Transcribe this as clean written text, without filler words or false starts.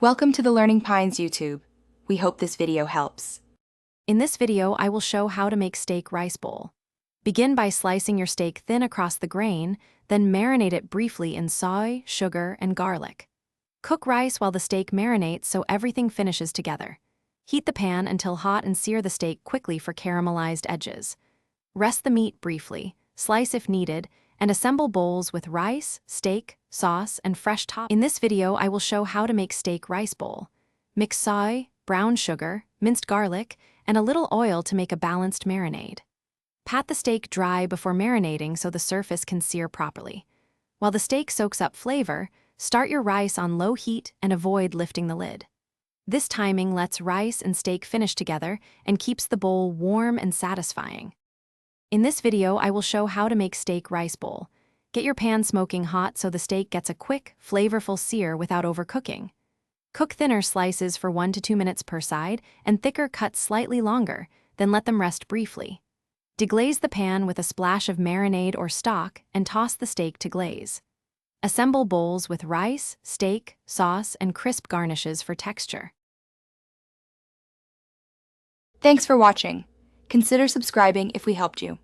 Welcome to the Learning Pines YouTube. We hope this video helps. In this video, I will show how to make steak rice bowl. Begin by slicing your steak thin across the grain, then marinate it briefly in soy, sugar, and garlic. Cook rice while the steak marinates so everything finishes together. Heat the pan until hot and sear the steak quickly for caramelized edges. Rest the meat briefly, slice if needed, and assemble bowls with rice, steak, sauce, and fresh toppings. In this video, I will show how to make steak rice bowl. Mix soy, brown sugar, minced garlic, and a little oil to make a balanced marinade. Pat the steak dry before marinating so the surface can sear properly. While the steak soaks up flavor, start your rice on low heat and avoid lifting the lid. This timing lets rice and steak finish together and keeps the bowl warm and satisfying. In this video, I will show how to make steak rice bowl. Get your pan smoking hot so the steak gets a quick, flavorful sear without overcooking. Cook thinner slices for 1 to 2 minutes per side and thicker cuts slightly longer, then let them rest briefly. Deglaze the pan with a splash of marinade or stock and toss the steak to glaze. Assemble bowls with rice, steak, sauce, and crisp garnishes for texture. Thanks for watching. Consider subscribing if we helped you.